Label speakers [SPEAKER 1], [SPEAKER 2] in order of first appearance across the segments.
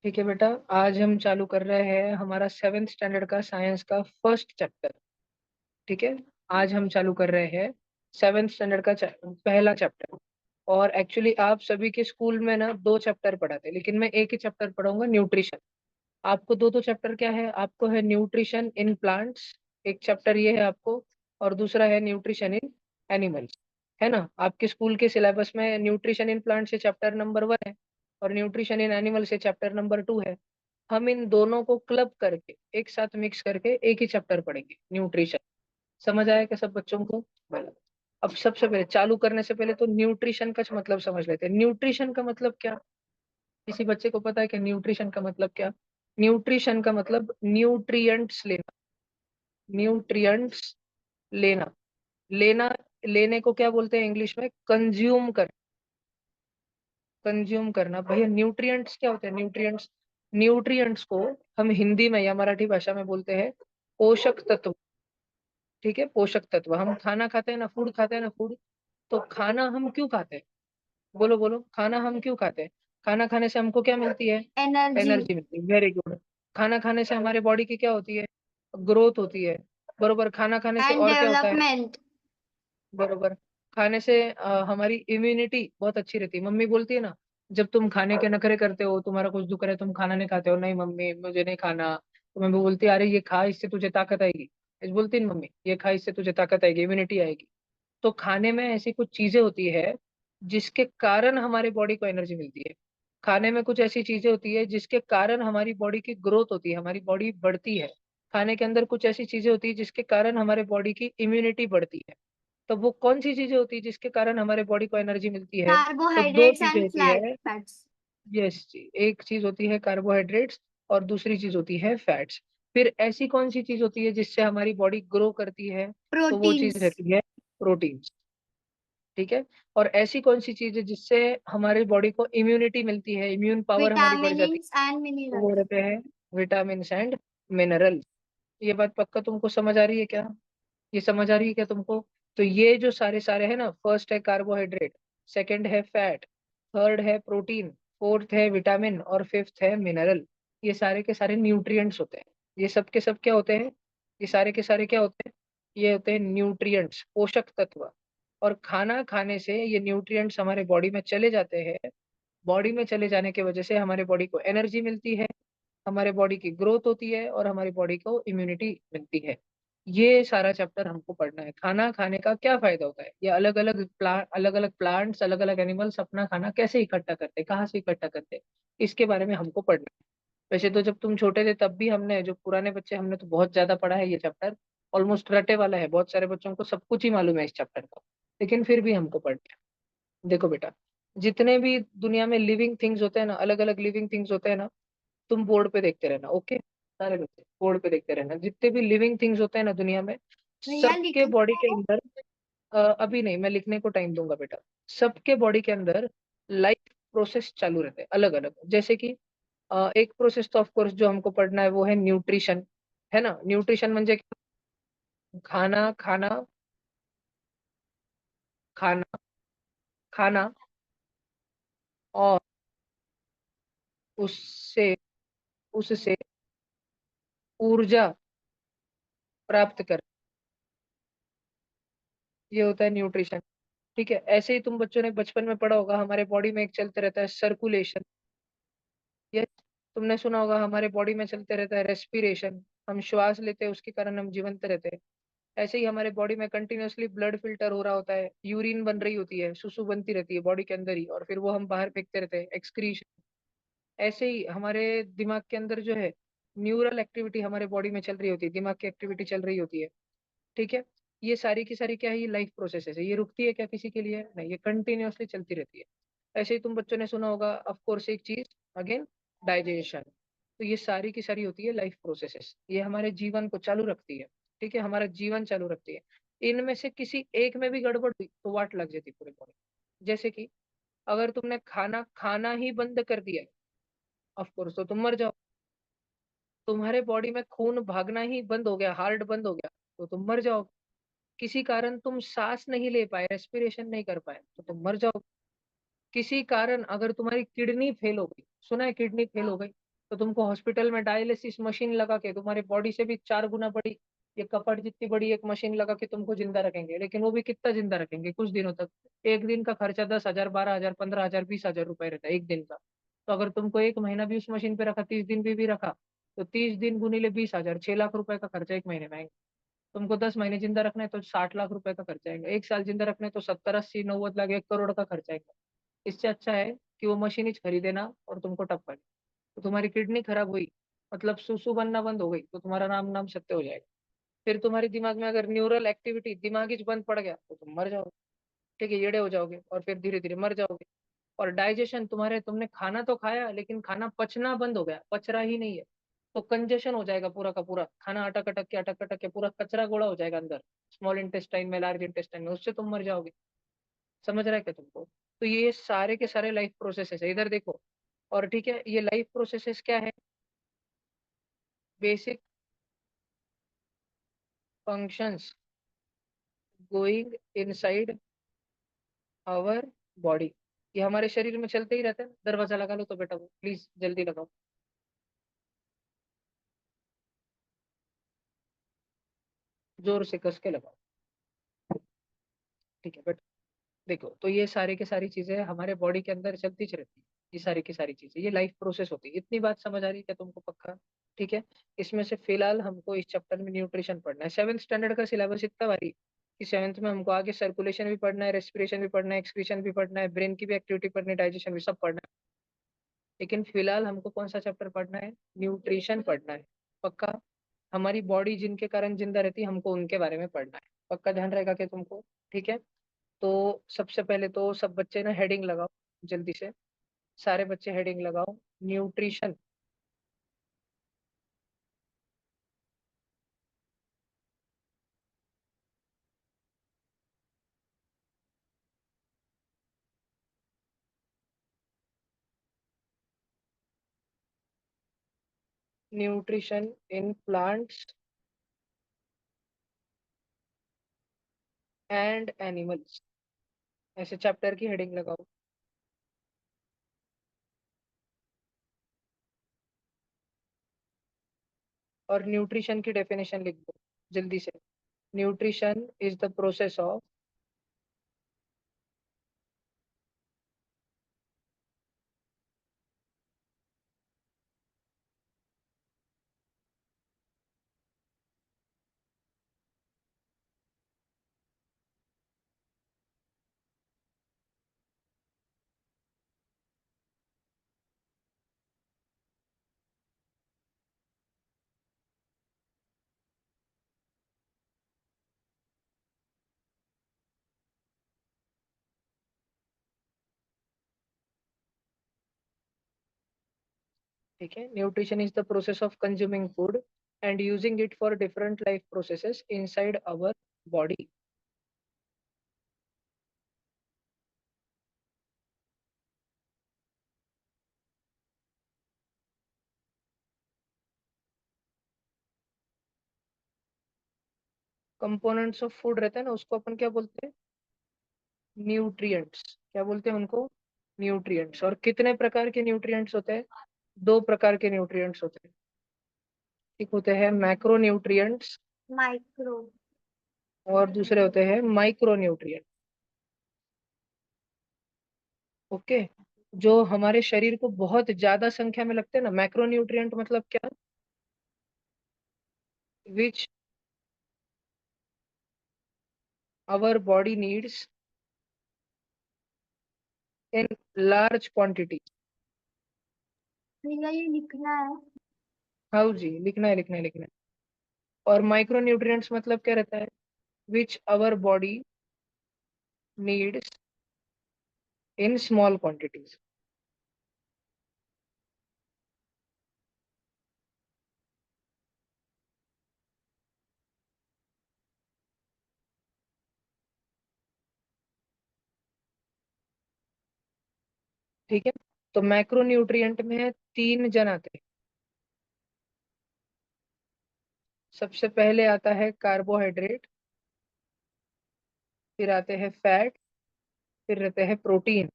[SPEAKER 1] ठीक है बेटा। आज हम चालू कर रहे हैं हमारा 7th स्टैंडर्ड का साइंस का फर्स्ट चैप्टर। ठीक है। आज हम चालू कर रहे हैं 7th स्टैंडर्ड का पहला चैप्टर। और एक्चुअली आप सभी के स्कूल में ना दो चैप्टर पढ़ाते, लेकिन मैं एक ही चैप्टर पढ़ाऊंगा, न्यूट्रिशन। आपको दो दो चैप्टर क्या है, आपको है न्यूट्रिशन इन प्लांट्स, एक चैप्टर ये है आपको, और दूसरा है न्यूट्रिशन इन एनिमल्स। है ना, आपके स्कूल के सिलेबस में न्यूट्रिशन इन प्लांट से चैप्टर नंबर 1 है और न्यूट्रिशन इन एनिमल से चैप्टर नंबर 2 है। हम इन दोनों को क्लब करके एक साथ मिक्स करके एक ही चैप्टर पढ़ेंगे, न्यूट्रिशन। समझ आया क्या सब बच्चों को? बोलो। अब सबसे पहले चालू करने से पहले तो न्यूट्रिशन का मतलब समझ लेते हैं। न्यूट्रिशन का मतलब क्या? किसी बच्चे को पता है कि न्यूट्रिशन का मतलब क्या? न्यूट्रिशन का मतलब न्यूट्रिएंट्स लेना। न्यूट्रिएंट्स लेना। लेना। लेने को क्या बोलते हैं इंग्लिश में? कंज्यूम कर। कंज्यूम करना। भैया न्यूट्रिएंट्स क्या होते हैं? न्यूट्रिएंट्स, न्यूट्रिएंट्स को हम हिंदी में या मराठी भाषा में बोलते हैं पोषक तत्व। ठीक है, पोषक तत्व। हम खाना खाते हैं ना, फूड खाते हैं ना, फूड। तो खाना हम क्यों खाते हैं? बोलो बोलो, खाना हम क्यों खाते हैं? खाना खाने से हमको क्या मिलती है?
[SPEAKER 2] एनर्जी
[SPEAKER 1] एनर्जी मिलती है। Very good. खाना खाने से हमारे बॉडी की क्या होती है? ग्रोथ होती है। बरोबर। खाना खाने से
[SPEAKER 2] एंड
[SPEAKER 1] और क्या होता है?
[SPEAKER 2] डेवलपमेंट।
[SPEAKER 1] बरोबर। खाने से हमारी इम्यूनिटी बहुत अच्छी रहती है। मम्मी बोलती है ना, जब तुम खाने के नखरे करते हो, तुम्हारा कुछ दुख रहा है, तुम खाना नहीं खाते हो, नहीं मम्मी मुझे नहीं खाना, तो मम्मी बोलती है अरे ये खा, इससे तुझे ताकत आएगी। इस बोलती है ना मम्मी, ये खा इससे तुझे ताकत आएगी, इम्यूनिटी आएगी। तो खाने में ऐसी कुछ चीजें होती है जिसके कारण हमारी बॉडी को एनर्जी मिलती है। खाने में कुछ ऐसी चीजें होती है जिसके कारण हमारी बॉडी की ग्रोथ होती है, हमारी बॉडी बढ़ती है। खाने के अंदर कुछ ऐसी चीजें होती है जिसके कारण हमारे बॉडी की इम्यूनिटी बढ़ती है। तो वो कौन सी चीजें होती है जिसके कारण हमारे बॉडी को एनर्जी मिलती है? तो दो
[SPEAKER 2] कार्बोहाइड्रेट्स
[SPEAKER 1] चीजें
[SPEAKER 2] एंड
[SPEAKER 1] होती
[SPEAKER 2] फ्लैट
[SPEAKER 1] है।
[SPEAKER 2] फैट्स।
[SPEAKER 1] यस जी, एक चीज होती है कार्बोहाइड्रेट्स और दूसरी चीज होती है फैट्स। फिर ऐसी कौन सी चीज होती है जिससे हमारी बॉडी ग्रो करती है? तो वो चीज
[SPEAKER 2] प्रोटीन्स।
[SPEAKER 1] रहती है प्रोटीन। ठीक है। और ऐसी कौन सी चीज है जिससे हमारी बॉडी को इम्यूनिटी मिलती है, इम्यून पावर हमारी बढ़ जाती है?
[SPEAKER 2] विटामिन्स एंड
[SPEAKER 1] तो वो
[SPEAKER 2] मिनरल्स।
[SPEAKER 1] रहते हैं विटामिन एंड मिनरल। ये बात पक्का तुमको समझ आ रही है क्या? ये समझ आ रही है क्या तुमको? तो ये जो सारे सारे है ना, फर्स्ट है कार्बोहाइड्रेट, सेकंड है फैट, थर्ड है प्रोटीन, फोर्थ है विटामिन और फिफ्थ है मिनरल। ये सारे के सारे न्यूट्रिएंट्स होते हैं। ये सब के सब क्या होते हैं? ये सारे के सारे क्या होते हैं? ये होते हैं न्यूट्रिएंट्स, पोषक तत्व। और खाना खाने से ये न्यूट्रिएंट्स हमारे बॉडी में चले जाते हैं। बॉडी में चले जाने की वजह से हमारे बॉडी को एनर्जी मिलती है, हमारे बॉडी की ग्रोथ होती है और हमारी बॉडी को इम्यूनिटी मिलती है। ये सारा चैप्टर हमको पढ़ना है। खाना खाने का क्या फायदा होता है, ये अलग अलग प्लांट्स, अलग अलग एनिमल्स अपना खाना कैसे इकट्ठा करते हैं, कहाँ से इकट्ठा करते हैं, इसके बारे में हमको पढ़ना है। वैसे तो जब तुम छोटे थे तब भी हमने, जो पुराने बच्चे, हमने तो बहुत ज्यादा पढ़ा है ये चैप्टर। ऑलमोस्ट रटे वाला है, बहुत सारे बच्चों को सब कुछ ही मालूम है इस चैप्टर का। लेकिन फिर भी हमको पढ़ना है। देखो बेटा, जितने भी दुनिया में लिविंग थिंग्स होते हैं ना, अलग अलग लिविंग थिंग्स होते हैं ना, तुम बोर्ड पे देखते रहना, ओके? सारे बच्चे बोर्ड पे देखते रहना। जितने भी लिविंग थिंग्स होते हैं ना दुनिया में,
[SPEAKER 2] भैया
[SPEAKER 1] सबके
[SPEAKER 2] लिखना
[SPEAKER 1] बॉडी के
[SPEAKER 2] है।
[SPEAKER 1] अंदर, अभी नहीं, मैं लिखने को टाइम दूंगा बेटा। सबके बॉडी के अंदर लाइफ प्रोसेस चालू रहते हैं अलग अलग। जैसे कि एक प्रोसेस तो ऑफ कोर्स जो हमको पढ़ना है वो है न्यूट्रिशन। है ना, न्यूट्रिशन म्हणजे क्या? खाना खाना, खाना खाना और उससे उससे ऊर्जा प्राप्त कर, ये होता है न्यूट्रिशन। ठीक है। ऐसे ही तुम बच्चों ने बचपन में पढ़ा होगा, हमारे बॉडी में एक चलते रहता है सर्कुलेशन। ये तुमने सुना होगा, हमारे बॉडी में चलते रहता है रेस्पिरेशन। हम श्वास लेते हैं, उसके कारण हम जीवंत रहते हैं। ऐसे ही हमारे बॉडी में कंटिन्यूअसली ब्लड फिल्टर हो रहा होता है, यूरिन बन रही होती है, सुसु बनती रहती है बॉडी के अंदर ही, और फिर वो हम बाहर फेंकते रहते हैं, एक्सक्रीशन। ऐसे ही हमारे दिमाग के अंदर जो है, न्यूरल एक्टिविटी हमारे बॉडी में चल रही होती है, दिमाग की एक्टिविटी चल रही होती है। ठीक है। ये सारी की सारी क्या है? ये लाइफ प्रोसेस है। ये रुकती है क्या किसी के लिए? नहीं, ये कंटिन्यूअसली चलती रहती है। ऐसे ही तुम बच्चों ने सुना होगा ऑफ कोर्स एक चीज, अगेन, डाइजेशन। तो ये सारी की सारी होती है लाइफ प्रोसेसेस, ये हमारे जीवन को चालू रखती है। ठीक है, हमारा जीवन चालू रखती है। इनमें से किसी एक में भी गड़बड़ हुई तो वाट लग जाती पूरे बॉडी। जैसे कि अगर तुमने खाना खाना ही बंद कर दिया, ऑफ कोर्स तो तुम मर जाओ। तुम्हारे बॉडी में खून भागना ही बंद हो गया, हार्ट बंद हो गया, तो तुम मर जाओ। किसी कारण तुम सांस नहीं ले पाए, रेस्पिरेशन नहीं कर पाए, तो तुम मर जाओ। किसी कारण अगर तुम्हारी किडनी फेल हो गई, सुना है किडनी फेल हो गई, तो तुमको हॉस्पिटल में डायलिसिस मशीन लगा के तुम्हारी बॉडी से भी 4 गुना बड़ी, ये कपड़ जितनी बड़ी एक मशीन लगा के तुमको जिंदा रखेंगे, लेकिन वो भी कितना जिंदा रखेंगे, कुछ दिनों तक। एक दिन का खर्चा 10,000, 12,000, 15,000, 20,000 रुपए रहता है एक दिन का। तो अगर तुमको एक महीना भी उस मशीन पे रखा, 30 दिन भी रखा, तो 30 दिन गुनीले 20,000, 6 लाख रुपए का खर्चा एक महीने में आएगा। तुमको 10 महीने जिंदा रखना है तो 60 लाख रुपए का खर्चा आएगा। एक साल जिंदा रखना है तो 70, 80, 90 लाख, 1 करोड़ का खर्चा आएगा। इससे अच्छा है कि वो मशीन ही खरीदेना और तुमको टपका। तो तुम्हारी किडनी खराब हुई, मतलब सुसु बनना बंद हो गई, तो तुम्हारा नाम नाम सत्य हो जाएगा। फिर तुम्हारे दिमाग में अगर न्यूरल एक्टिविटी, दिमाग ही बंद पड़ गया, तो तुम मर जाओगे। ठीक है, येड़े हो जाओगे और फिर धीरे धीरे मर जाओगे। और डाइजेशन तुम्हारे, तुमने खाना तो खाया लेकिन खाना पचना बंद हो गया, पच रहा ही नहीं है। तो कंजेशन हो जाएगा पूरा का पूरा, खाना अटक अटक के पूरा कचरा गोला हो जाएगा अंदर, स्मॉल इंटेस्टाइन में, लार्ज इंटेस्टाइन में, उससे तुम मर जाओगे। समझ रहा है क्या तुमको? तो ये सारे के सारे लाइफ प्रोसेसेस है, इधर देखो। और ठीक है, ये लाइफ प्रोसेसेस क्या है? Basic functions going inside our body. ये हमारे शरीर में चलते ही रहता है। दरवाजा लगा लो तो बेटा, वो प्लीज जल्दी लगाओ, जोर से कस के लगाओ। ठीक है बेटा। देखो, तो ये सारे के सारी चीजें हमारे बॉडी के अंदर चलती रहती है। ये सारी की सारी चीजें, ये लाइफ प्रोसेस होती है। इतनी बात समझ आ रही है क्या तुमको? पक्का? ठीक है। इसमें से फिलहाल हमको इस चैप्टर में न्यूट्रिशन पढ़ना है। 7th स्टैंडर्ड का सिलेबस इतना भारी कि 7th में हमको आगे सर्कुलेशन भी पढ़ना है, रेस्पिरेशन भी पढ़ना है, एक्सक्रीशन भी पढ़ना है, ब्रेन की भी एक्टिविटी पढ़नी है, डाइजेशन भी सब पढ़ना है। लेकिन फिलहाल हमको कौन सा चैप्टर पढ़ना है? न्यूट्रिशन पढ़ना है। पक्का? हमारी बॉडी जिनके कारण जिंदा रहती है, हमको उनके बारे में पढ़ना है। पक्का ध्यान रहेगा क्या तुमको? ठीक है। तो सबसे पहले तो सब बच्चे ना हेडिंग लगाओ, जल्दी से। सारे बच्चे हेडिंग लगाओ, nutrition. Nutrition in plants and animals, ऐसे चैप्टर की हेडिंग लगाओ। और न्यूट्रिशन की डेफिनेशन लिख दो, जल्दी से। Nutrition is the process of, ठीक है, nutrition is the process of consuming food and using it for different life processes inside our body. Components of food रहता है ना, उसको अपन क्या बोलते हैं? न्यूट्रिएंट्स। क्या बोलते हैं उनको? न्यूट्रिएंट्स। और कितने प्रकार के न्यूट्रिएंट्स होते हैं? 2 प्रकार के न्यूट्रिएंट्स होते हैं। एक होते हैं मैक्रो न्यूट्रिएंट्स, माइक्रो, और दूसरे होते हैं माइक्रो न्यूट्रिएंट। ओके। जो हमारे शरीर को बहुत ज्यादा संख्या में लगते हैं ना, मैक्रो न्यूट्रिएंट मतलब क्या? Which our body needs in large quantity.
[SPEAKER 2] भैया ये लिखना है।
[SPEAKER 1] हाँ जी, लिखना है, लिखना है, लिखना है। और माइक्रो न्यूट्रिएंट्स मतलब क्या रहता है? Which our body needs in small quantities. ठीक है। तो मैक्रो न्यूट्रिएंट में 3 जन आते हैं। सबसे पहले आता है कार्बोहाइड्रेट, फिर आते हैं फैट, फिर रहते हैं प्रोटीन।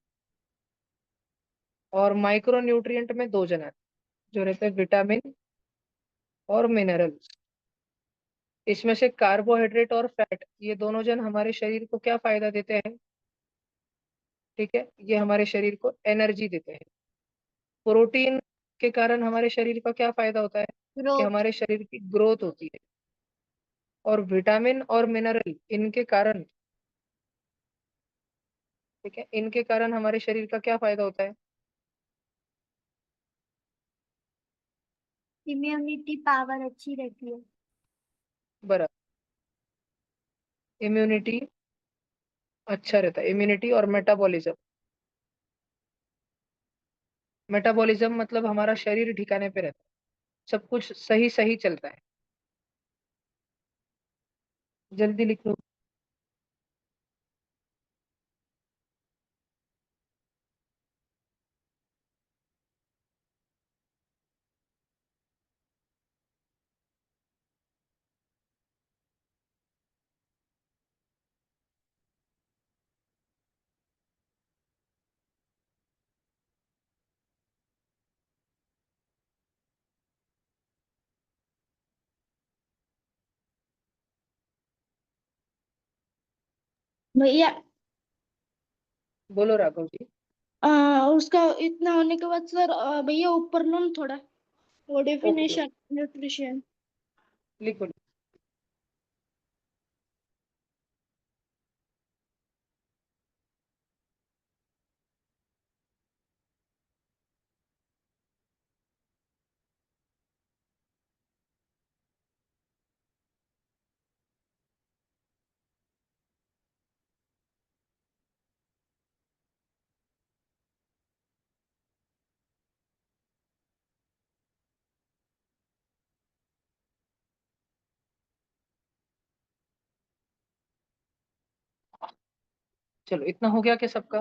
[SPEAKER 1] और माइक्रो न्यूट्रिएंट में 2 जन आते हैं। जो रहते हैं विटामिन और मिनरल्स। इसमें से कार्बोहाइड्रेट और फैट, ये दोनों जन हमारे शरीर को क्या फायदा देते हैं? ठीक है, ये हमारे शरीर को एनर्जी देते हैं। प्रोटीन के कारण हमारे शरीर का क्या फायदा होता है? कि
[SPEAKER 2] ग्रोथ।
[SPEAKER 1] हमारे शरीर की ग्रोथ होती है। और विटामिन और मिनरल, इनके कारण, ठीक है, इनके कारण हमारे शरीर का क्या फायदा होता है?
[SPEAKER 2] इम्यूनिटी पावर अच्छी रहती है।
[SPEAKER 1] बराबर। इम्यूनिटी अच्छा रहता है, इम्यूनिटी और मेटाबॉलिज्म। मेटाबॉलिज्म मतलब हमारा शरीर ठिकाने पे रहता है, सब कुछ सही सही चलता है। जल्दी लिख लो।
[SPEAKER 2] भैया,
[SPEAKER 1] बोलो राघव जी।
[SPEAKER 2] उसका इतना होने के बाद सर, भैया ऊपर लो ना थोड़ा, वो
[SPEAKER 1] ओके ओके,
[SPEAKER 2] डेफिनेशन न्यूट्रिशन।
[SPEAKER 1] लिखो। चलो, इतना हो गया क्या सबका?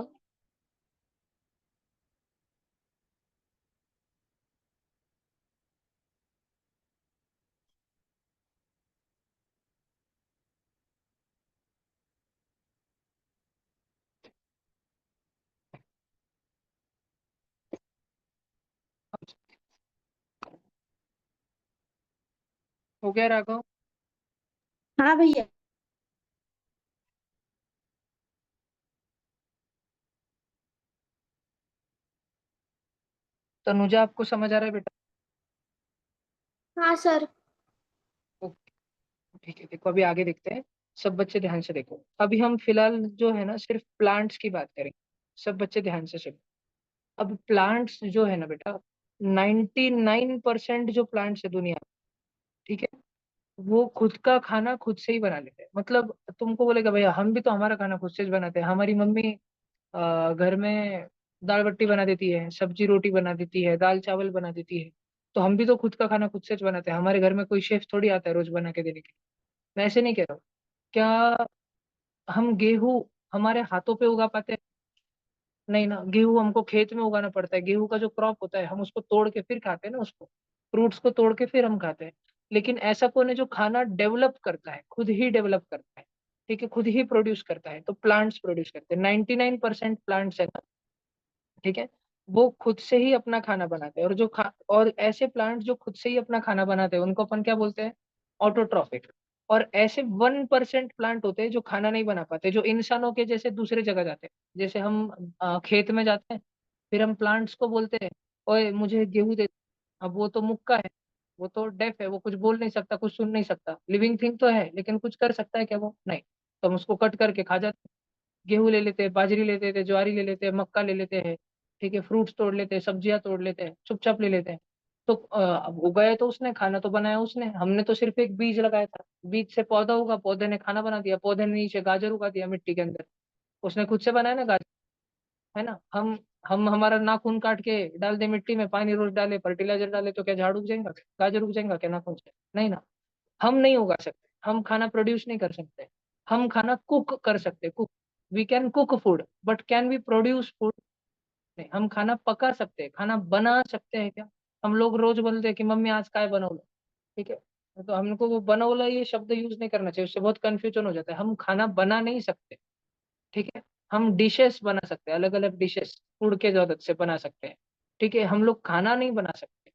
[SPEAKER 1] हो गया राघव?
[SPEAKER 2] हाँ भैया।
[SPEAKER 1] तनुजा, आपको समझ आ रहा है बेटा?
[SPEAKER 2] हाँ सर।
[SPEAKER 1] ओके, ठीक है, देखो अभी आगे देखते हैं। सब बच्चे ध्यान से देखो, अभी हम फिलहाल जो है ना सिर्फ प्लांट्स की बात करेंगे। सब बच्चे ध्यान से सुनो। अब प्लांट्स जो है ना बेटा, 99% जो प्लांट्स है दुनिया में, ठीक है, वो खुद का खाना खुद से ही बना लेते हैं। मतलब तुमको बोलेगा भैया हम भी तो हमारा खाना खुद से ही बनाते हैं, हमारी मम्मी घर में दाल बट्टी बना देती है, सब्जी रोटी बना देती है, दाल चावल बना देती है, तो हम भी तो खुद का खाना खुद से बनाते हैं। हमारे घर में कोई शेफ थोड़ी आता है रोज बना के देने के लिए। मैं ऐसे नहीं कह रहा हूँ। क्या हम गेहूं हमारे हाथों पे उगा पाते हैं? नहीं ना, गेहूं हमको खेत में उगाना पड़ता है। गेहूं का जो क्रॉप होता है हम उसको तोड़ के फिर खाते हैं ना, उसको फ्रूट्स को तोड़ के फिर हम खाते हैं। लेकिन ऐसा कौन है जो खाना डेवलप करता है, खुद ही डेवलप करता है, ठीक है, खुद ही प्रोड्यूस करता है? तो प्लांट्स प्रोड्यूस करते हैं। 99% प्लांट्स है ना, ठीक है, वो खुद से ही अपना खाना बनाते हैं। और ऐसे प्लांट जो खुद से ही अपना खाना बनाते हैं उनको अपन क्या बोलते हैं? ऑटोट्रॉफिक। और ऐसे 1% प्लांट होते हैं जो खाना नहीं बना पाते, जो इंसानों के जैसे दूसरे जगह जाते हैं। जैसे हम खेत में जाते हैं, फिर हम प्लांट्स को बोलते हैं ओए मुझे गेहूं दे। अब वो तो मुक्का है, वो तो डेफ है, वो कुछ बोल नहीं सकता, कुछ सुन नहीं सकता। लिविंग थिंग तो है लेकिन कुछ कर सकता है क्या वो? नहीं। तो हम उसको कट करके खा जाते हैं। गेहूं ले लेते हैं, बाजरी ले लेते हैं, ज्वारी ले लेते हैं, मक्का ले लेते हैं, ठीक है, फ्रूट्स तोड़ लेते हैं, सब्जियां तोड़ लेते हैं, चुपचाप ले लेते हैं। तो अब उगाया तो उसने, खाना तो बनाया उसने, हमने तो सिर्फ एक बीज लगाया था। बीज से पौधा होगा, पौधे ने खाना बना दिया, पौधे ने नीचे गाजर उगा दिया मिट्टी के अंदर। उसने खुद से बनाया ना गाजर, है ना? हम हमारा नाखून काट के डाल दे मिट्टी में, पानी रोज डाले, फर्टिलाइजर डाले, तो क्या झाड़ उग जाएगा? गाजर उग जाएगा क्या नाखून से? नहीं ना। हम नहीं उगा सकते, हम खाना प्रोड्यूस नहीं कर सकते। हम खाना कुक कर सकते, cook. We can cook food but can we produce food? नहीं। हम खाना पका सकते हैं, खाना बना सकते हैं क्या? हम लोग रोज बोलते हैं कि मम्मी आज काय बनवलं, ठीक है, तो हमको वो बनवला ये शब्द यूज नहीं करना चाहिए, उससे बहुत कंफ्यूजन हो जाता है। हम खाना बना नहीं सकते, ठीक है। हम डिशेस बना सकते हैं, अलग अलग डिशेस फूड के मदद से बना सकते हैं, ठीक है। हम लोग खाना नहीं बना सकते।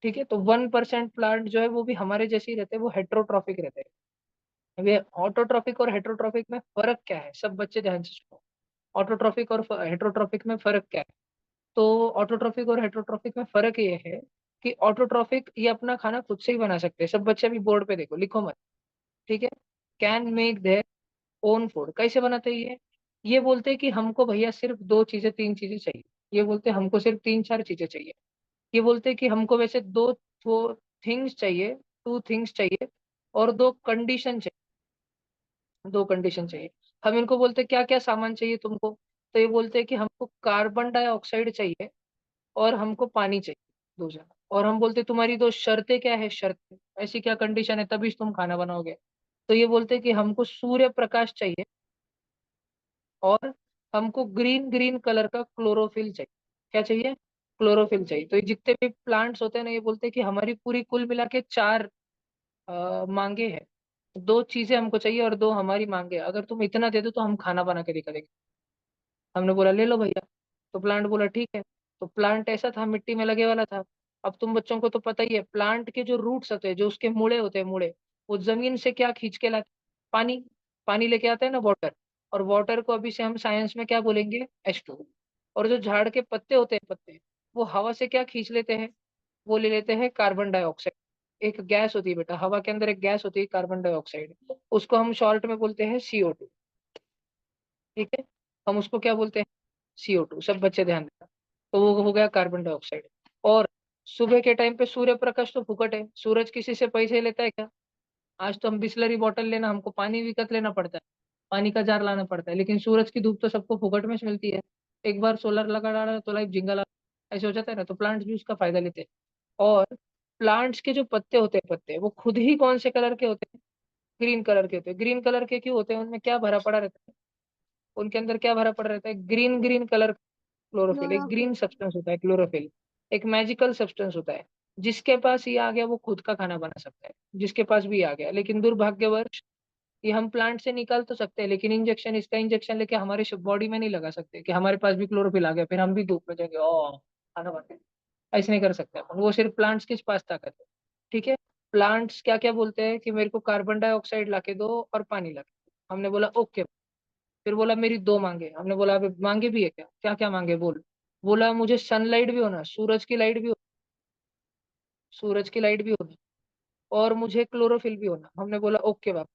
[SPEAKER 1] ठीक है, तो 1% प्लांट जो है वो भी हमारे जैसे ही रहते हैं, वो हेट्रोट्रॉफिक रहते हैं। अब ये ऑटोट्रॉफिक और हेट्रोट्रॉफिक में फर्क क्या है, सब बच्चे ध्यान से सुनो। ऑटोट्रॉफिक और हेट्रोट्रॉफिक में फर्क क्या है? तो ऑटोट्रॉफिक और हेट्रोट्रॉफिक में फर्क ये है कि ऑटोट्रॉफिक ये अपना खाना खुद से ही बना सकते हैं। सब बच्चे अभी बोर्ड पे देखो, लिखो मत। ठीक है, can make their own food. कैसे बनाते हैं ये बोलते हैं कि हमको भैया सिर्फ 2 चीजें 3 चीजें चाहिए। ये बोलते हैं हमको सिर्फ 3 4 चीजें चाहिए। ये बोलते हैं कि हमको वैसे दो थिंग्स चाहिए, 2 थिंग्स चाहिए, और 2 कंडीशन चाहिए। 2 कंडीशन चाहिए। हम इनको बोलते हैं क्या क्या सामान चाहिए तुमको? तो ये बोलते हैं कि हमको कार्बन डाइऑक्साइड चाहिए और हमको पानी चाहिए, दूसरा। और हम बोलते हैं तुम्हारी 2 शर्तें क्या है, शर्तें ऐसी क्या कंडीशन है तभी तुम खाना बनाओगे? तो ये बोलते हैं कि हमको सूर्य प्रकाश चाहिए और हमको ग्रीन ग्रीन कलर का क्लोरोफिल चाहिए। क्या चाहिए? क्लोरोफिल चाहिए। तो ये जितने भी प्लांट्स होते हैं ना, ये बोलते हैं कि हमारी पूरी कुल मिला के 4 मांगे हैं। 2 चीजें हमको चाहिए और 2 हमारी मांगे हैं। अगर तुम इतना दे दो तो हम खाना बना के दिखा देंगे। हमने बोला ले लो भैया। तो प्लांट बोला ठीक है। तो प्लांट ऐसा था, मिट्टी में लगे वाला था। अब तुम बच्चों को तो पता ही है, प्लांट के जो रूट्स होते हैं, जो उसके मूड़े होते हैं, मूड़े वो जमीन से क्या खींच के लाते? पानी। पानी लेके आते हैं ना, वाटर। और वाटर को अभी से हम साइंस में क्या बोलेंगे? H2। और जो झाड़ के पत्ते होते हैं, पत्ते वो हवा से क्या खींच लेते हैं? वो ले लेते हैं कार्बन डाइऑक्साइड। एक गैस होती है बेटा, हवा के अंदर एक गैस होती है कार्बन डाइऑक्साइड। उसको हम शॉर्ट में बोलते हैं CO2। ठीक है, हम उसको क्या बोलते हैं? CO2। सब बच्चे ध्यान देना। तो वो हो गया कार्बन डाइऑक्साइड। और सुबह के टाइम पे सूर्य प्रकाश तो फुकट है, सूरज किसी से पैसे लेता है क्या? आज तो हम बिस्लरी बॉटल लेना, हमको पानी विकत लेना पड़ता है, पानी का जार लाना पड़ता है, लेकिन सूरज की धूप तो सबको फुकट में मिलती है। एक बार सोलर लगा डाला तो लाइफ झिंगा लगा, ऐसे हो जाता है ना। तो प्लांट्स भी उसका फायदा लेते हैं। और प्लांट्स के जो पत्ते होते हैं, पत्ते वो खुद ही कौन से कलर के होते हैं? ग्रीन कलर के होते हैं। ग्रीन कलर के क्यों होते हैं? उनमें क्या भरा पड़ा रहता है? उनके अंदर क्या भरा पड़ा रहता है? Green green colour. क्लोरोफिल एक
[SPEAKER 2] क्लोरोफिल।
[SPEAKER 1] ग्रीन सब्सटेंस होता है, क्लोरोफिल एक मैजिकल सब्सटेंस होता है। जिसके पास ये आ गया वो खुद का खाना बना सकता है, जिसके पास भी आ गया। लेकिन दुर्भाग्यवश ये हम प्लांट से निकाल तो सकते हैं, लेकिन इंजेक्शन, इसका इंजेक्शन लेके हमारे बॉडी में नहीं लगा सकते कि हमारे पास भी क्लोरोफिल आ गया फिर हम भी धूप में जाएंगे ओ खाना बनाते। ऐसे नहीं कर सकते अपन, वो सिर्फ प्लांट्स के पास ताकत है। ठीक है, प्लांट्स क्या क्या बोलते हैं कि मेरे को कार्बन डाइऑक्साइड ला के दो और पानी ला के दो। हमने बोला ओके। फिर बोला मेरी 2 मांगे। हमने बोला अभी मांगे भी है क्या? क्या क्या मांगे बोल? बोला मुझे सनलाइट भी होना, सूरज की लाइट भी हो, सूरज की लाइट भी होना, और मुझे क्लोरोफिल भी होना। हमने बोला ओके बाप।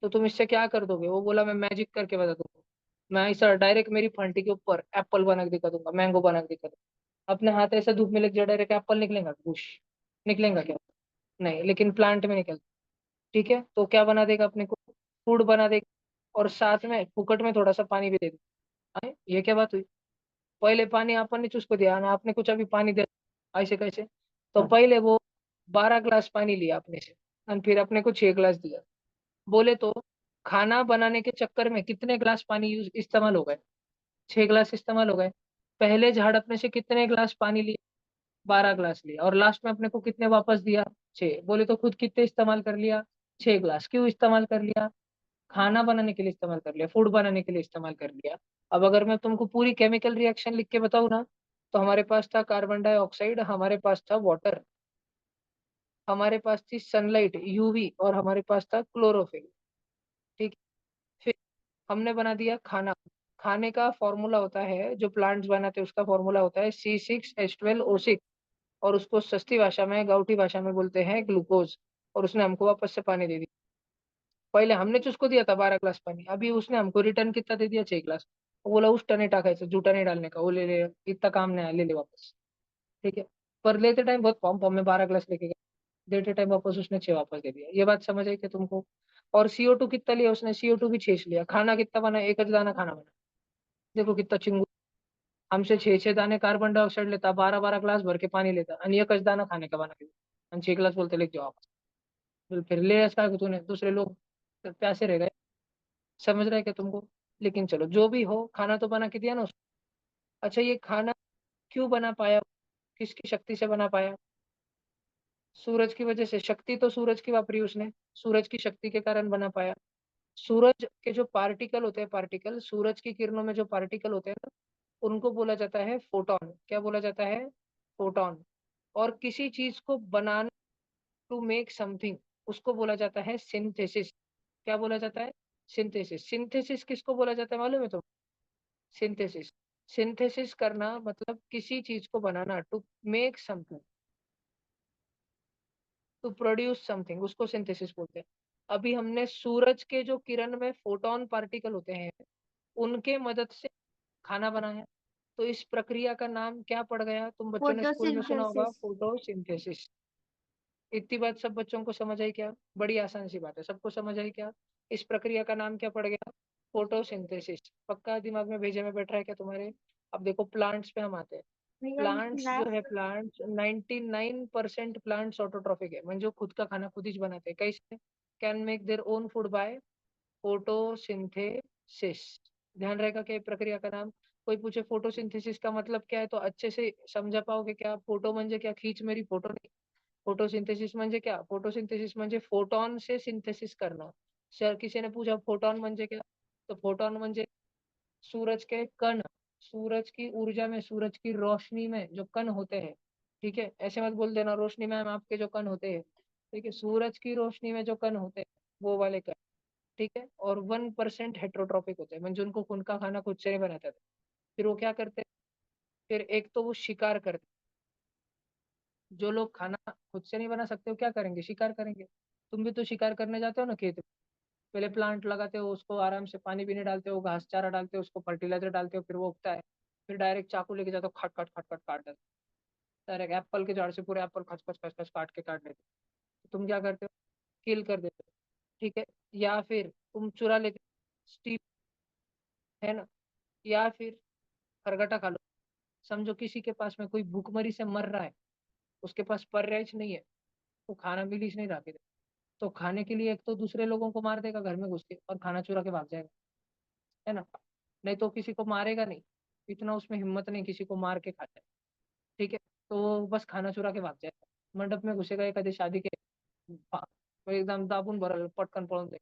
[SPEAKER 1] तो तुम इससे क्या कर दोगे? वो बोला मैं मैजिक करके बता दूंगा। मैं ऐसा डायरेक्ट मेरी फंटी के ऊपर एप्पल बना के दिखा दूंगा, मैंगो बना के दिखा दूंगा। अपने हाथ ऐसे धूप में लग जाए, डायरेक्ट एप्पल निकलेगा? घुश निकलेगा क्या? नहीं, लेकिन प्लांट में निकलता। ठीक है, तो क्या बना देगा अपने को? फूड बना देगा। और साथ में फुकट में थोड़ा सा पानी भी दे देगा। ये क्या बात हुई? पहले पानी आपने ने उसको दिया ना, आपने कुछ अभी पानी दे, ऐसे कैसे? तो पहले वो 12 ग्लास पानी लिया अपने से और फिर अपने को 6 ग्लास दिया। बोले तो खाना बनाने के चक्कर में कितने ग्लास पानी यूज इस्तेमाल हो गए? 6 ग्लास इस्तेमाल हो गए। पहले झाड़ अपने से कितने ग्लास पानी लिए? 12 ग्लास लिया, और लास्ट में अपने को कितने वापस दिया? 6। बोले तो खुद कितने इस्तेमाल कर लिया? 6 ग्लास। क्यों इस्तेमाल कर लिया? खाना बनाने के लिए इस्तेमाल कर लिया, फूड बनाने के लिए इस्तेमाल कर लिया। अब अगर मैं तुमको पूरी केमिकल रिएक्शन लिख के बताऊं ना, तो हमारे पास था कार्बन डाइऑक्साइड, हमारे पास था वाटर, हमारे पास थी सनलाइट UV, और हमारे पास था क्लोरोफिल। ठीक। फिर हमने बना दिया खाना। खाने का फॉर्मूला होता है, जो प्लांट्स बनाते हैं उसका फॉर्मूला होता है C6H12O6। और उसको सस्ती भाषा में, गाउठी भाषा में बोलते हैं ग्लूकोज। और उसने हमको वापस से पानी दे दिया। पहले हमने तो उसको दिया था 12 ग्लास पानी, अभी उसने हमको रिटर्न कितना दे दिया? 6 ग्लास। वो बोला उस टने टाकायचं, जूठा नहीं डालने का, वो ले ले, इतना काम नहीं आया, ले ले वापस। ठीक है, पर लेते टाइम बहुत पॉम पॉम में 12 ग्लास लेके गया, देते टाइम वापस उसने 6 वापस दे दिया। ये बात समझ आई क्या तुमको? और CO2 कितना लिया उसने? CO2 भी 6 लिया। खाना कितना बना? एक ज दाना खाना बना। देखो कितना चिंगू। हमसे 6 6 दाने कार्बन डाइऑक्साइड लेता, 12 12 ग्लास भर के पानी लेता, और एक ज दाना खाने का बना के देता। और 6 ग्लास बोलते लेके जाओ वापस। फिर ले ऐसा कि तूने दूसरे लोग प्यासे रह गए। समझ रहा है क्या तुमको? लेकिन चलो जो भी हो, खाना तो बना के दिया ना उसको। अच्छा, ये खाना क्यों बना पाया? किसकी शक्ति से बना पाया? सूरज की वजह से। शक्ति तो सूरज की वापरी उसने, सूरज की शक्ति के कारण बना पाया। सूरज के जो पार्टिकल होते हैं, पार्टिकल सूरज की किरणों में जो पार्टिकल होते हैं ना, उनको बोला जाता है फोटॉन। क्या बोला जाता है? फोटॉन। और किसी चीज को बनाना, टू मेक समथिंग, उसको बोला जाता है सिंथेसिस। क्या बोला जाता है? सिंथेसिस। सिंथेसिस किसको बोला जाता है मालूम है तुम? सिंथेसिस। सिंथेसिस करना मतलब किसी चीज को बनाना, to make something, to produce something, उसको सिंथेसिस बोलते हैं। अभी हमने सूरज के जो किरण में फोटोन पार्टिकल होते हैं, उनके मदद से खाना बनाया। तो इस प्रक्रिया का नाम क्या पड़ गया? तुम बच्चों ने स्कूल में सुना होगा,
[SPEAKER 2] फोटोसिंथेसिस।
[SPEAKER 1] फोटोसिंथेसिस। इतनी बात सब बच्चों को समझ आई क्या? बड़ी आसान सी बात है, सबको समझ आई क्या? इस प्रक्रिया का नाम क्या पड़ गया? फोटोसिंथेसिस। पक्का दिमाग में भेजे में बैठ रहा है क्या तुम्हारे? अब देखो प्लांट्स पे हम आते हैं।
[SPEAKER 2] भैया
[SPEAKER 1] प्लांट्स
[SPEAKER 2] मैं
[SPEAKER 1] जो है, प्लांट्स 99% प्लांट्स ऑटोट्रॉफिक है, म्हणजे खुद का खाना खुद ही बनाते हैं। कैसे? Can make their own food by photosynthesis. ध्यान रहेगा क्या ये प्रक्रिया का नाम? कोई पूछे फोटोसिंथेसिस का मतलब क्या है, तो अच्छे से समझा पाओगे क्या? फोटो म्हणजे क्या? खींच मेरी फोटो नहीं। फोटोसिंथेसिस म्हणजे क्या? फोटोसिंथेसिस म्हणजे फोटॉन से सिंथेसिस करना। सर किसी ने पूछा फोटॉन म्हणजे क्या, तो फोटॉन म्हणजे सूरज के कण, सूरज की ऊर्जा में, सूरज की रोशनी में जो कण होते हैं, ठीक है, ऐसे मत बोल देना रोशनी में हम आपके जो कण होते हैं, ठीक है, सूरज की रोशनी में जो कण होते हैं, वो वाले कण, ठीक है। और 1% हेट्रोट्रॉपिक होते हैं, म्हणजे उनको उनका खाना खुद से नहीं बनाते थे। फिर वो क्या करते हैं? फिर एक तो वो शिकार करते हैं। जो लोग खाना खुद से नहीं बना सकते, वो क्या करेंगे? शिकार करेंगे। तुम भी तो शिकार करने जाते हो ना खेत में। पहले प्लांट लगाते हो, उसको आराम से पानी पीने डालते हो, घास चारा डालते हो, उसको फर्टिलाइजर डालते हो, फिर वो उगता है। फिर डायरेक्ट चाकू लेके जाते हो, खट खट खट खट काट देते हो। डायरेक्ट एप्पल के झाड़ से पूरे एप्पल खच खच खच खच काट के काट देते हो। तुम क्या करते हो? किल कर देते हो, ठीक है। या फिर तुम चुरा लेते हो, स्टीप, है ना। या फिर खरगटा खा लो। समझो किसी के पास में कोई भूखमरी से मर रहा है, उसके पास पर्याय नहीं है, वो खाना भी लीच नहीं रहा, तो खाने के लिए एक तो दूसरे लोगों को मार देगा घर में घुस के, और खाना चुरा के भाग जाएगा, है ना। नहीं तो किसी को मारेगा नहीं, इतना उसमें हिम्मत नहीं किसी को मार के खा जाए, ठीक है। तो वो बस खाना चुरा के भाग जाएगा, मंडप में घुसेगा एखादी शादी के, एकदम दाबून भरल पटकन पळून जाईल.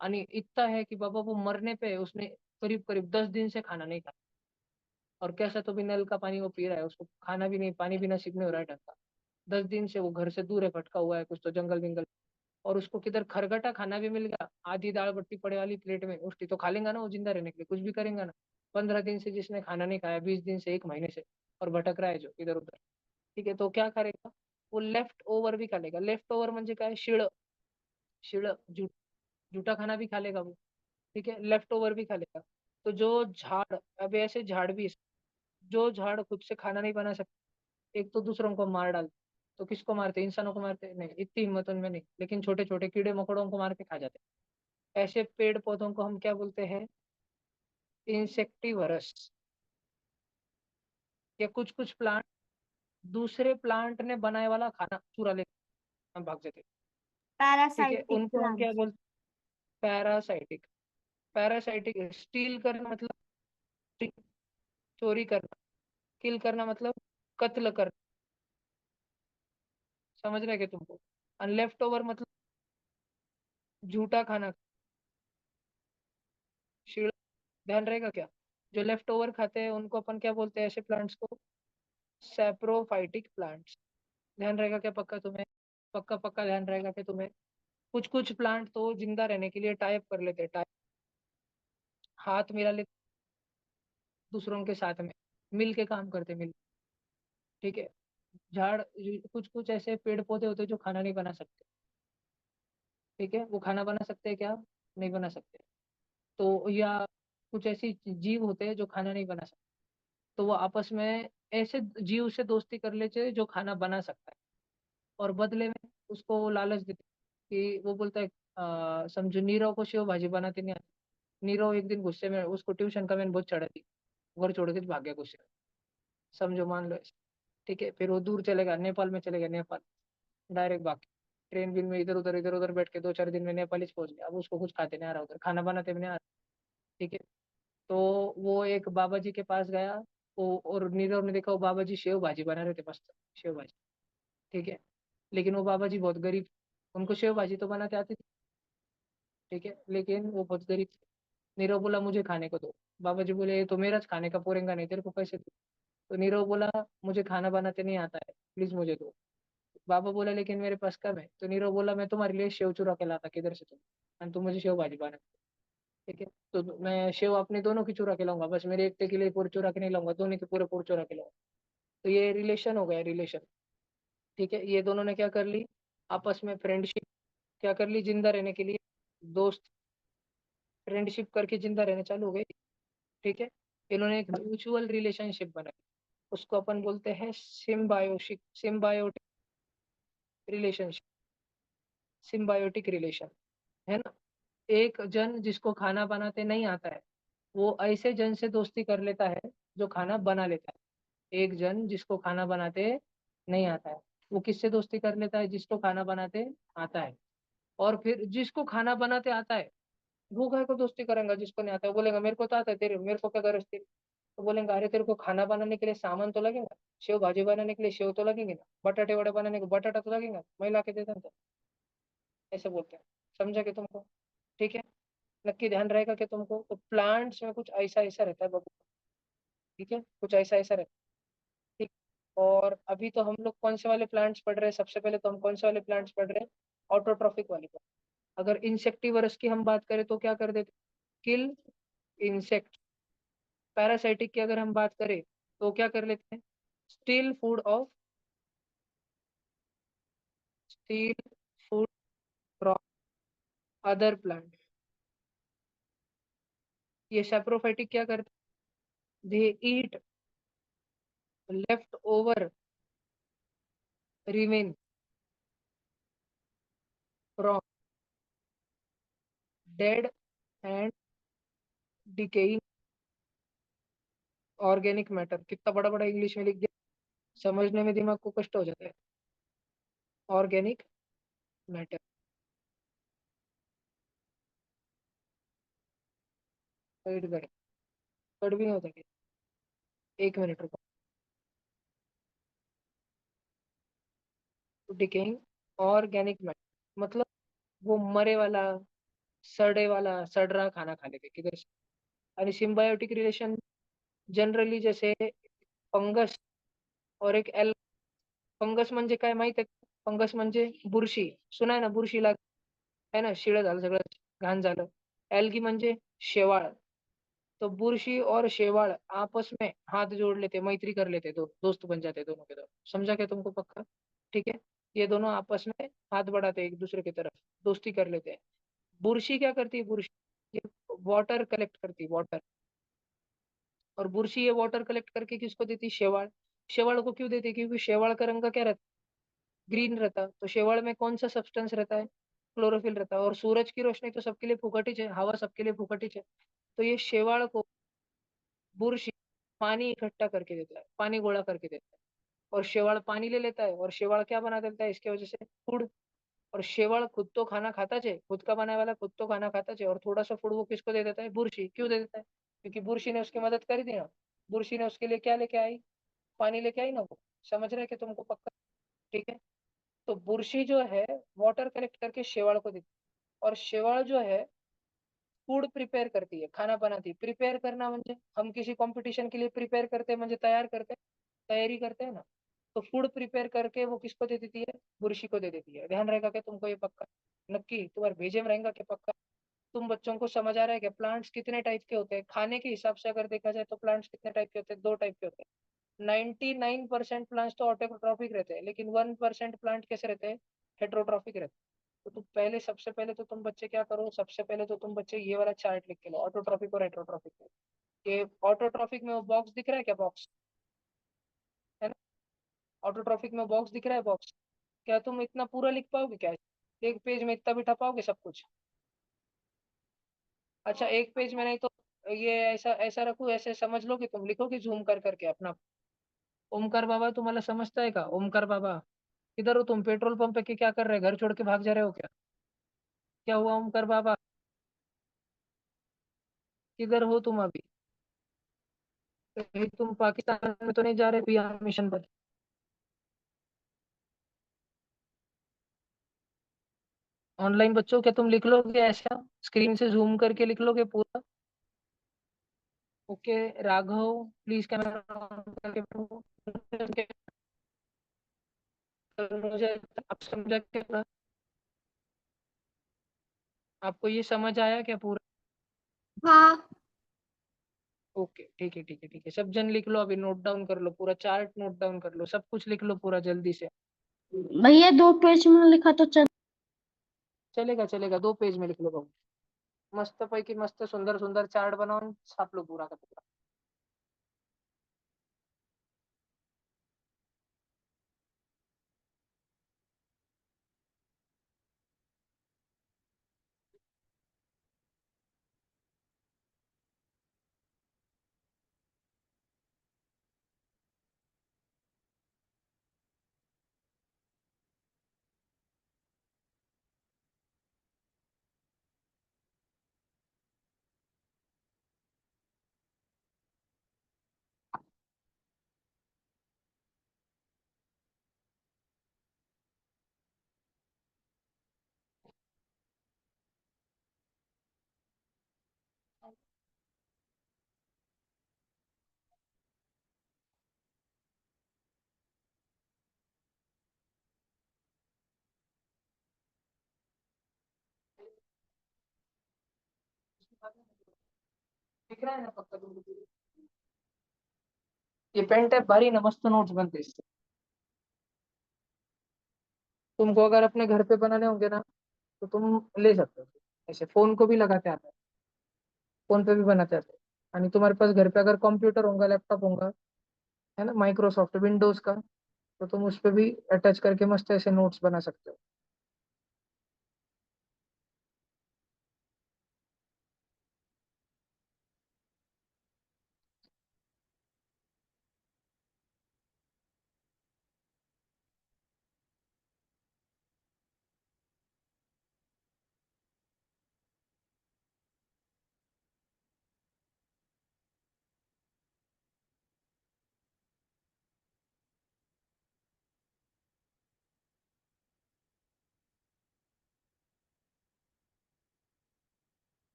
[SPEAKER 1] आणि इतना है कि बाबा वो मरने पे उसने करीब करीब 10 दिन से खाना नहीं खाया, और कैसा तो भी नल का पानी वो पी रहा है, उसको खाना भी नहीं, पानी भी नसीब नहीं हो रहा है ढंग का। 10 दिन से वो घर से दूर है, भटका हुआ है कुछ तो जंगल विंगल। और उसको किधर खरगटा खाना भी मिल गया, आधी दाल बट्टी पड़े वाली प्लेट में, उसकी तो खा लेगा ना वो, जिंदा रहने के लिए कुछ भी करेगा ना। 15 दिन से जिसने खाना नहीं खाया, 20 दिन से, 1 महीने से, और भटक रहा है जो इधर उधर, ठीक है, तो क्या करेगा? वो लेफ्ट ओवर भी खा लेगा। लेफ्ट ओवर म्हणजे काय? शिळ, शिळ जूठा खाना भी खा लेगा वो, ठीक है, लेफ्ट ओवर भी खा लेगा। तो जो झाड़, अब ऐसे झाड़ भी, जो झाड़ खुद से खाना नहीं बना सकते, एक तो दूसरों को मार डालते। तो किसको मारते? इंसानों को मारते नहीं, इतनी हिम्मत उनमें नहीं, लेकिन छोटे छोटे कीड़े मकोड़ों को मार के खा जाते। ऐसे पेड़ पौधों को हम क्या बोलते हैं? इंसेक्टिवरस। या कुछ कुछ प्लांट दूसरे प्लांट ने बनाए वाला खाना चुरा लेते, हम भाग जाते, ठीक है,
[SPEAKER 2] पैरासाइटिक
[SPEAKER 1] उनको हम क्या
[SPEAKER 2] प्लांट्स।
[SPEAKER 1] बोलते? पैरासाइटिक। पैरासाइटिक स्टील करना मतलब चोरी करना, किल करना मतलब कत्ल करना, समझ रहे क्या तुमको? और लेफ्ट ओवर मतलब झूठा खाना, शीड़ा। ध्यान रहेगा क्या? जो लेफ्ट ओवर खाते हैं उनको अपन क्या बोलते हैं? ऐसे प्लांट्स को सैप्रोफाइटिक प्लांट्स। ध्यान रहेगा क्या पक्का तुम्हें? पक्का पक्का ध्यान रहेगा क्या तुम्हें? कुछ कुछ प्लांट तो जिंदा रहने के लिए टाइप कर लेते हैं, टाइप, हाथ मिला लेते दूसरों के साथ में, मिल के काम करते, मिल, ठीक है। झाड़, कुछ कुछ ऐसे पेड़ पौधे होते हैं जो खाना नहीं बना सकते, ठीक है, वो खाना बना सकते हैं क्या? नहीं बना सकते। तो या कुछ ऐसी जीव होते हैं जो खाना नहीं बना सकते, तो वो आपस में ऐसे जीव से दोस्ती कर लेते हैं जो खाना बना सकता है, और बदले में उसको वो लालच देते हैं कि वो बोलता है, समझो नीरव को शेव भाजी बनाते नहीं आती। नीरव एक दिन गुस्से में, उसको ट्यूशन का मैंने बहुत चढ़ा दी, घर छोड़ के भाग गया गुस्से में, समझो, मान लो ऐसे, ठीक है। फिर वो दूर चलेगा, नेपाल में चले गया, नेपाल, डायरेक्ट भाग के। ट्रेन बिन में इधर उधर बैठ के 2-4 दिन में नेपाल ही पहुंच गया। अब उसको कुछ खाते नहीं आ रहा, उधर खाना बनाते भी नहीं आ रहा, ठीक है। तो वो एक बाबा जी के पास गया, वो, और नीरव ने देखा वो बाबा जी शेव भाजी बना रहे थे, मस्त शेव भाजी, ठीक है। लेकिन वो बाबा जी बहुत गरीब, उनको शेव भाजी तो बनाते आती थी, ठीक है, लेकिन वो बहुत गरीब थे। नीरव बोला मुझे खाने को दो। बाबा जी बोले ये तो मेरा खाने का पोरेंगा नहीं, तेरे को कैसे दूं? तो नीरव बोला मुझे खाना बनाते नहीं आता है, प्लीज मुझे दो। बाबा बोला लेकिन मेरे पास कम है, तो नीरव बोला मैं तुम्हारे लिए सेव चुरा के लाता किधर से तुम, और तुम मुझे सेव भाजी बना। ठीक है, तो मैं सेव अपने दोनों की चुरा के लाऊंगा, बस मेरे एक के लिए पूरे चुरा के नहीं लाऊंगा, दोनों के पूरे चुरा के लाऊंगा। तो ये रिलेशन हो गया, रिलेशन। ठीक है, ये दोनों ने क्या कर ली, आपस में फ्रेंडशिप क्या कर ली, जिंदा रहने के लिए दोस्त फ्रेंडशिप करके जिंदा रहने चालू हो गए। ठीक है, इन्होंने एक म्यूचुअल रिलेशनशिप बनाई, उसको अपन बोलते हैं सिम्बायोटिक रिलेशनशिप, सिम्बायोटिक रिलेशन, है ना। एक जन जिसको खाना बनाते नहीं आता है, वो ऐसे जन से दोस्ती कर लेता है जो खाना बना लेता है। एक जन जिसको खाना बनाते नहीं आता है, वो किससे दोस्ती कर लेता है, जिसको खाना बनाते आता है। और फिर जिसको खाना बनाते आता है, वो काय को दोस्ती करेंगे, जिसको नहीं आता है बोलेगा मेरे को तो आता है, तेरे मेरे को क्या गरज थी। तो बोलेंगे अरे तेरे को खाना बनाने के लिए सामान तो लगेगा, शेव भाजी बनाने के लिए शेव तो लगेंगे ना, बटाटे वड़े बनाने को बटाटा तो लगेगा, मैं ला के देता हूँ तो। ऐसे बोलते हैं, समझा कि तुमको। ठीक है, नक्की ध्यान रहेगा कि तुमको, तो प्लांट्स में कुछ ऐसा ऐसा रहता है बाबू। ठीक है, कुछ ऐसा ऐसा रहता है। ठीक। और अभी तो हम लोग कौन से वाले प्लांट्स पढ़ रहे हैं, सबसे पहले तो हम कौन से वाले प्लांट्स पढ़ रहे हैं, ऑटोट्रॉफिक वाले पर। अगर इंसेक्टिवर्स की हम बात करें तो क्या कर देते, किल इंसेक्ट। पैरासाइटिक की अगर हम बात करें तो क्या कर लेते हैं, steal food of steal food from other plant. ये सैप्रोफाइटिक क्या करते, they eat leftover remain from dead and decaying organic matter. कितना बड़ा बड़ा इंग्लिश में लिख दिया, समझने में दिमाग को कष्ट हो जाता है। ऑर्गेनिक मैटर, वेट करें, कट भी नहीं होता क्या, एक मिनट रुको। डिकेइंग ऑर्गेनिक मैटर मतलब वो मरे वाला, सड़े वाला, सड़ रहा खाना खा लेते किधर से। आणि सिम्बायोटिक रिलेशन जनरली जैसे फंगस और एक एल, फंगस म्हणजे काय माहित आहे, फंगस म्हणजे बुरशी, सुना आहे ना, बुरशी लाग, है ना, शिळ झालं सगळं, घाण झालं। एल्गी म्हणजे शेवाळ। तो बुरशी और शेवाळ आपस में हाथ जोड़ लेते, मैत्री कर लेते, दो दोस्त बन जाते दोनों के दोनों। समझा क्या तुमको पक्का। ठीक है, ये दोनों आपस में हाथ बढ़ाते एक दूसरे की तरफ, दोस्ती कर लेते हैं। बुरशी क्या करती है, बुरशी ये वाटर कलेक्ट करती है, वाटर। और बुरशी ये वाटर कलेक्ट करके किसको देती है, शेवाळ। शेवाळ को क्यों देती है, क्योंकि शेवाळ का रंग का क्या रहता है, ग्रीन रहता। तो शेवाळ में कौन सा सब्सटेंस रहता है, क्लोरोफिल रहता है। और सूरज की रोशनी तो सबके लिए फुकट है, हवा सबके लिए फुकट है। तो ये शेवाळ को बुरशी पानी इकट्ठा करके देता है, पानी गोला करके देता है। और शेवाळ पानी ले लेता है, और शेवाळ क्या बना देता है इसके वजह से, फूड। और शेवाळ खुद तो खाना खाता है, खुद का बनाने वाला खुद तो खाना खाता है, और थोड़ा सा फूड वो किसको दे देता है, बुरशी। क्यों दे देता है, क्योंकि बुरशी ने उसकी मदद करी थी ना। बुरशी ने उसके लिए क्या लेके आई, पानी लेके आई ना वो। समझ रहे हैं कि तुमको पक्का। ठीक है, तो बुरशी जो है वाटर कलेक्ट करके शेवाळ को देती है, और शेवाळ जो है फूड प्रिपेयर करती है, खाना बनाती है। प्रिपेयर करना म्हणजे हम किसी कंपटीशन के लिए प्रिपेयर करते हैं, म्हणजे तैयार करते हैं, तैयारी करते हैं ना। तो फूड प्रिपेयर करके वो किसको दे देती है, बुरशी को दे देती है। ध्यान रहेगा क्या तुमको ये पक्का, नक्की तुम्हारे भेजे में रहेगा क्या पक्का। तुम बच्चों को समझ आ रहा है कि प्लांट्स कितने टाइप के होते हैं, खाने के हिसाब से अगर देखा जाए तो प्लांट्स कितने टाइप के होते हैं, दो टाइप के होते हैं। 99% प्लांट्स तो ऑटोट्रॉफिक रहते हैं, लेकिन 1% प्लांट कैसे रहते हैं, हेट्रोट्रॉफिक रहते हैं। तो तुम पहले, सबसे पहले तो तुम बच्चे क्या करो, सबसे पहले तो तुम बच्चे ये वाला चार्ट लिख के लो, ऑटोट्रॉफिक और हेट्रोट्रॉफिक। ये ऑटोट्रॉफिक में वो बॉक्स दिख रहा है क्या, बॉक्स है ना, ऑटोट्रॉफिक में बॉक्स दिख रहा है, बॉक्स। क्या तुम इतना पूरा लिख पाओगे क्या, एक पेज में इतना बिठा पाओगे सब कुछ। अच्छा, एक पेज में नहीं तो ये ऐसा ऐसा रखो, ऐसे समझ लो कि तुम लिखोगे जूम कर करके अपना। ओमकार बाबा तुम्हाला समजता है का, ओमकार बाबा। किधर हो तुम, पेट्रोल पंप पे के क्या कर रहे हैं, घर छोड़ के भाग जा रहे हो क्या, क्या हुआ ओमकार बाबा, किधर हो तुम अभी, कहीं तुम पाकिस्तान में तो नहीं जा रहे पिया मिशन पर। ऑनलाइन बच्चों, क्या तुम लिख लोगे ऐसा, स्क्रीन से जूम करके लिख लोगे पूरा। Okay, Raghav please camera on करके बैठो। तो मुझे आप समझा क्या? आपको ये समझ आया क्या पूरा?
[SPEAKER 2] हाँ
[SPEAKER 1] ओके, ठीक है ठीक है ठीक है, सब जन लिख लो, अभी नोट डाउन कर लो, पूरा चार्ट नोट डाउन कर लो, सब कुछ लिख लो पूरा जल्दी से।
[SPEAKER 2] भैया, 2 पेज में लिखा तो चल।
[SPEAKER 1] चलेगा चलेगा, 2 पेज में लिख लो बाबू। मस्त पैकी मस्त सुंदर सुंदर चार्ट बनाओ, छाप लो पूरा का पूरा। दिख रहा है ना पक्का तुमको? ये पेन टैप भारी ना, मस्त नोट्स बनते इससे। तुमको अगर अपने घर पे बनाने होंगे ना, तो तुम ले सकते हो। ऐसे फोन को भी लगा के आता है, फोन पे भी बनाते आते हैं। आणि तुम्हारे पास घर पे अगर कंप्यूटर होगा, लैपटॉप होगा, है ना, माइक्रोसॉफ्ट विंडोज का, तो तुम उस पे भी अटैच करके मस्त ऐसे नोट्स बना सकते हो।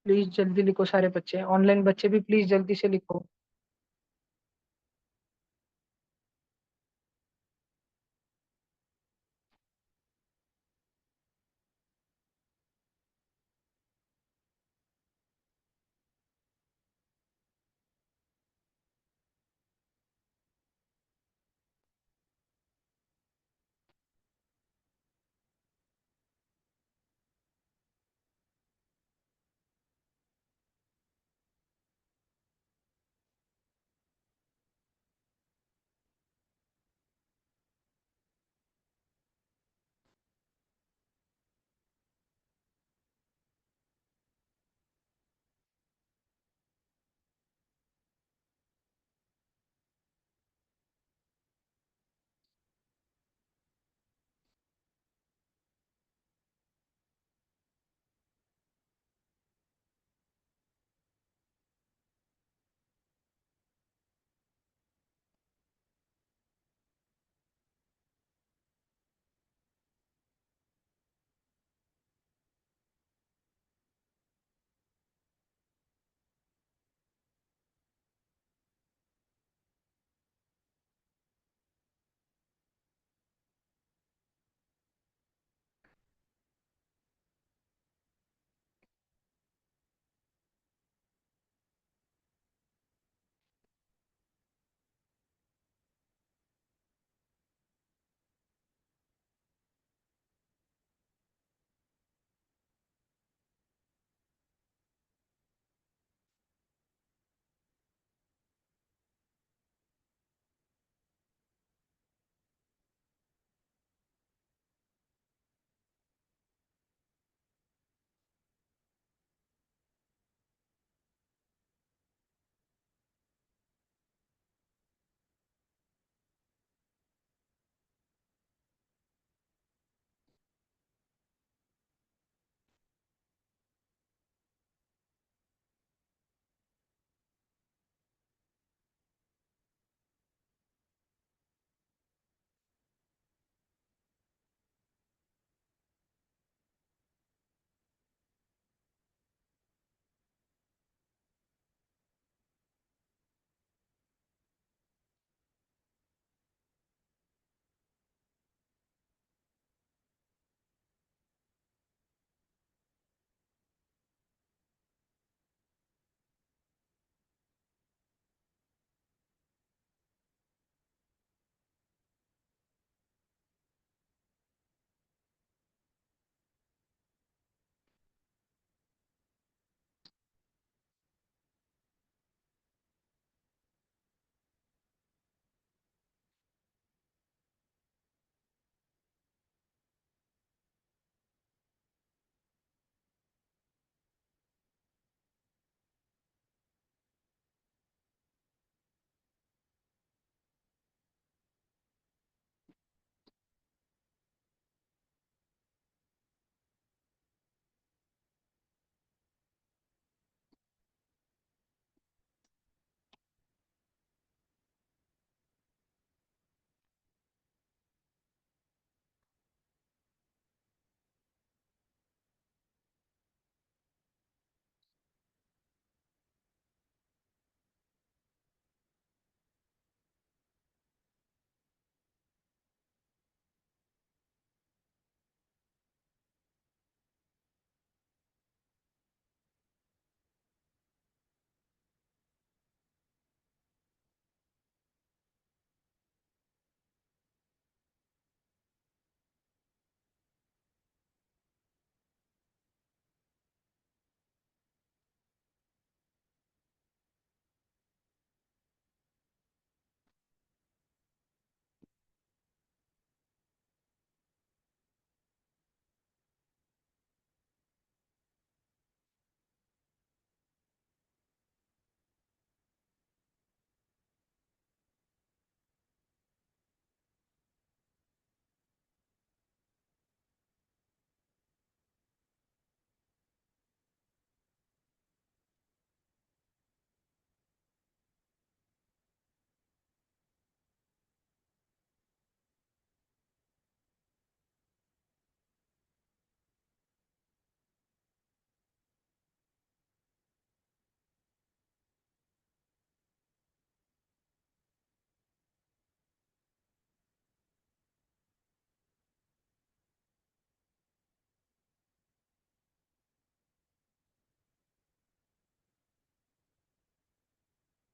[SPEAKER 1] प्लीज जल्दी लिखो सारे बच्चे, ऑनलाइन बच्चे भी प्लीज जल्दी से लिखो।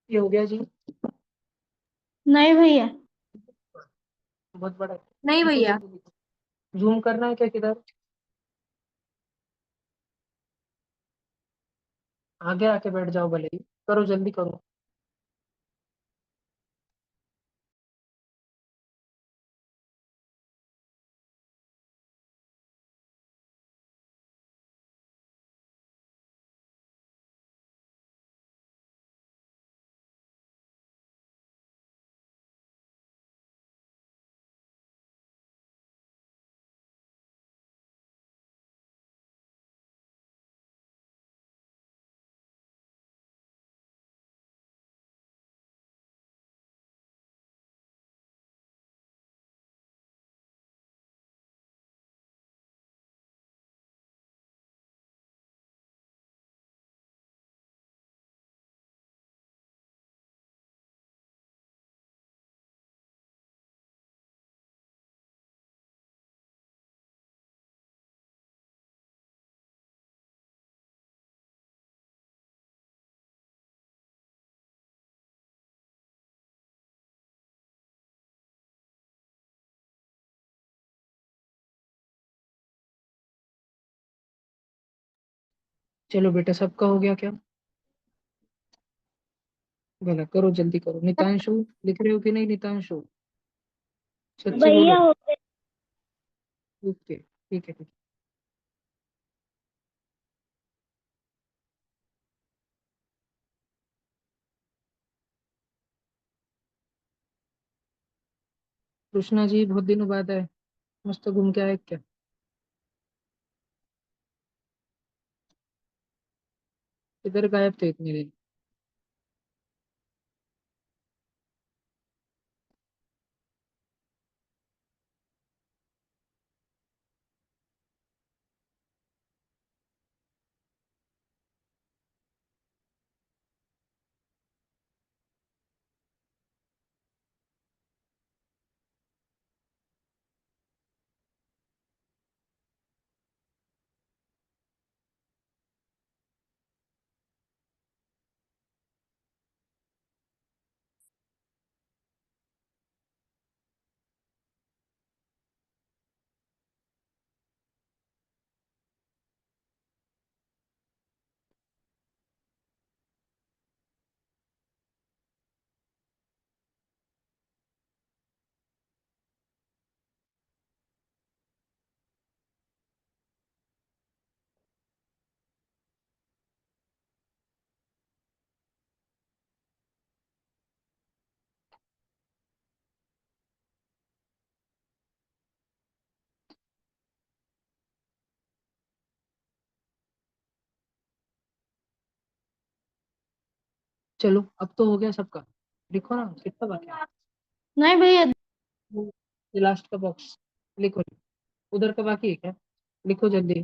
[SPEAKER 1] ये हो गया जी।
[SPEAKER 2] नहीं भैया।
[SPEAKER 1] बहुत बड़ा है।
[SPEAKER 3] नहीं
[SPEAKER 1] लिखो
[SPEAKER 3] भैया।
[SPEAKER 1] जल्दी लिखो। जूम करना है क्या किधर? आगे आके बैठ जाओ भले ही। करो जल्दी करो। चलो बेटा, सबका हो गया क्या? भला करो जल्दी करो। नितांशु, लिख रहे हो कि नहीं नितांशु? सच से
[SPEAKER 2] भैया
[SPEAKER 1] बोलो।
[SPEAKER 2] हो गए।
[SPEAKER 1] ओके, ठीक है ठीक है। कृष्णा जी, बहुत दिनों बाद आए। मस्त घूम के आए क्या? इधर गायब थे इतने दिन। चलो अब तो हो गया सबका। लिखो ना, कितना बाकी है?
[SPEAKER 2] नहीं भैया।
[SPEAKER 1] ये लास्ट का बॉक्स। लिखो। उधर का बाकी है क्या? लिखो जल्दी।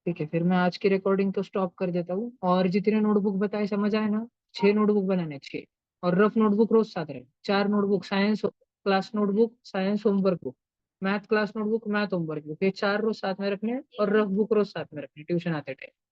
[SPEAKER 1] ठीक है, फिर मैं आज की रिकॉर्डिंग तो स्टॉप कर देता हूँ। और जितने नोटबुक बताए समझ आए ना? 6 नोटबुक बनाने, 6। और रफ नोटबुक रोज साथ रहे। 4 notebook science class notebook, science homework book, math class notebook, math homework book, ये 4 रोज साथ में रखने हैं। और रफ बुक रोज साथ में रखने ट्यूशन आते टाइम।